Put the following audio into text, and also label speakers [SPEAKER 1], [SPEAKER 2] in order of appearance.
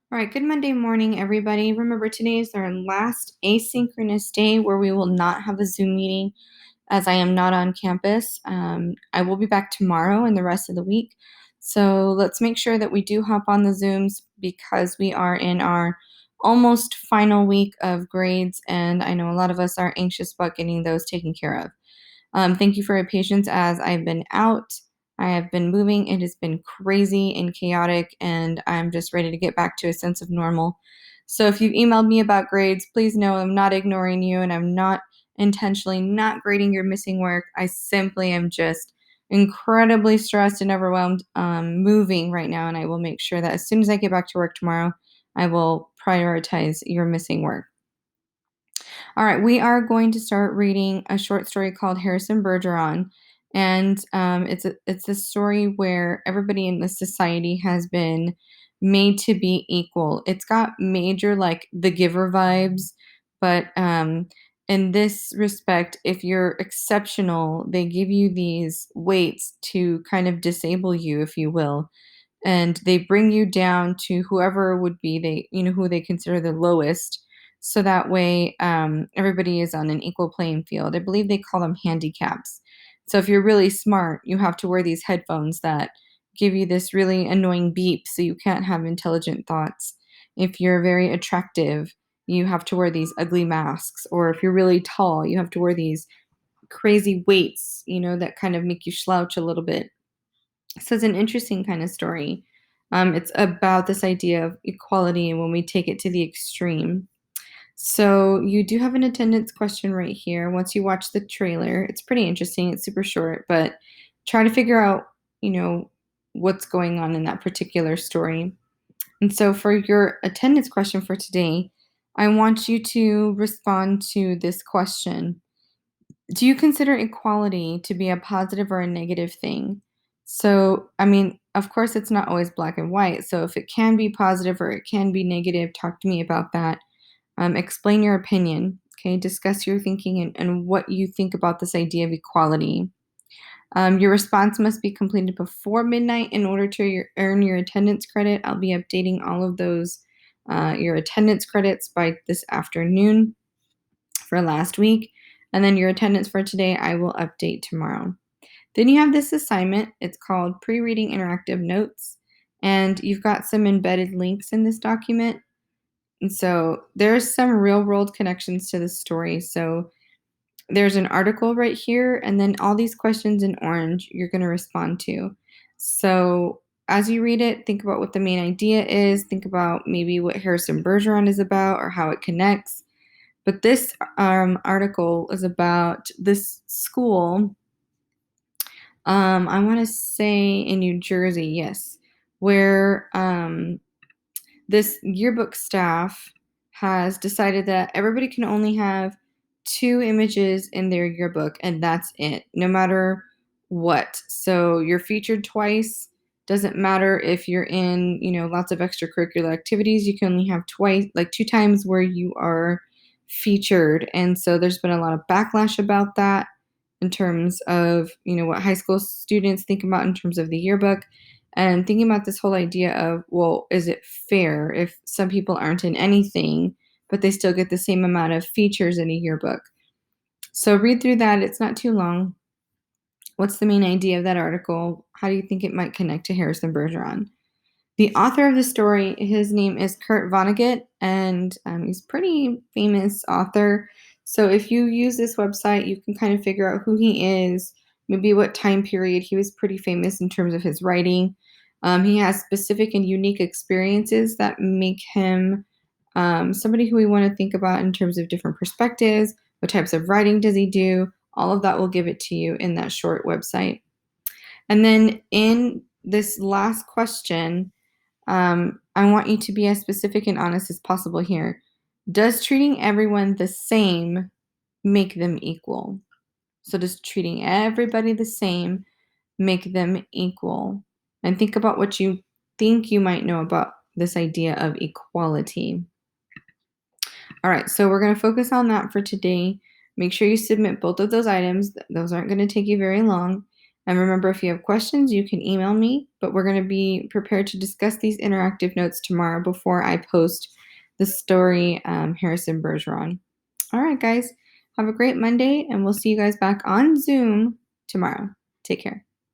[SPEAKER 1] All right, good Monday morning, everybody. Remember, today is our last asynchronous day where we will not have a Zoom meeting as I am not on campus. I will be back tomorrow and the rest of the week. So let's make sure that we do hop on the Zooms because we are in our almost final week of grades, and I know a lot of us are anxious about getting those taken care of. Thank you for your patience as I've been out. I have been moving. It has been crazy and chaotic, and I'm just ready to get back to a sense of normal. So if you've emailed me about grades, please know I'm not ignoring you and I'm not intentionally not grading your missing work. I simply am just incredibly stressed and overwhelmed moving right now, and I will make sure that as soon as I get back to work tomorrow, I will prioritize your missing work. All right, we are going to start reading a short story called Harrison Bergeron, and it's a story where everybody in the society has been made to be equal. It's got major like The Giver vibes, but in this respect, if you're exceptional, they give you these weights to kind of disable you, if you will, and they bring you down to whoever would be who they consider the lowest, so that way everybody is on an equal playing field. I believe they call them handicaps. So if you're really smart, you have to wear these headphones that give you this really annoying beep so you can't have intelligent thoughts. If you're very attractive, you have to wear these ugly masks, or if you're really tall, you have to wear these crazy weights, that kind of make you slouch a little bit. So it's an interesting kind of story. It's about this idea of equality and when we take it to the extreme. So you do have an attendance question right here. Once you watch the trailer, it's pretty interesting. It's super short, but try to figure out, you know, what's going on in that particular story. And so for your attendance question for today, I want you to respond to this question. Do you consider equality to be a positive or a negative thing? So, I mean, of course, it's not always black and white. So, if it can be positive or it can be negative, talk to me about that. Explain your opinion. Okay, discuss your thinking and what you think about this idea of equality. Your response must be completed before midnight in order to earn your attendance credit. I'll be updating all of those, your attendance credits by this afternoon for last week. And then your attendance for today, I will update tomorrow. Then you have this assignment. It's called Pre-Reading Interactive Notes. And you've got some embedded links in this document. And so there's some real world connections to this story. So there's an article right here, and then all these questions in orange you're going to respond to. So as you read it, think about what the main idea is. Think about maybe what Harrison Bergeron is about or how it connects. But this article is about this school. I want to say in New Jersey, yes, where this yearbook staff has decided that everybody can only have two images in their yearbook, and that's it, no matter what. So you're featured twice. Doesn't matter if you're in, lots of extracurricular activities. You can only have twice, like two times where you are featured. And so there's been a lot of backlash about that in terms of, what high school students think about in terms of the yearbook. And thinking about this whole idea of, well, is it fair if some people aren't in anything, but they still get the same amount of features in a yearbook? So read through that. It's not too long. What's the main idea of that article? How do you think it might connect to Harrison Bergeron? The author of the story, his name is Kurt Vonnegut, and he's a pretty famous author. So if you use this website, you can kind of figure out who he is, maybe what time period. He was pretty famous in terms of his writing. He has specific and unique experiences that make him somebody who we want to think about in terms of different perspectives. What types of writing does he do? All of that will give it to you in that short website. And then in this last question, I want you to be as specific and honest as possible here. Does treating everyone the same make them equal? So, does treating everybody the same make them equal? And think about what you think you might know about this idea of equality. All right, so we're going to focus on that for today. Make sure you submit both of those items. Those aren't going to take you very long. And remember, if you have questions, you can email me, but we're going to be prepared to discuss these interactive notes tomorrow before I post the story, Harrison Bergeron. All right, guys, have a great Monday, and we'll see you guys back on Zoom tomorrow. Take care.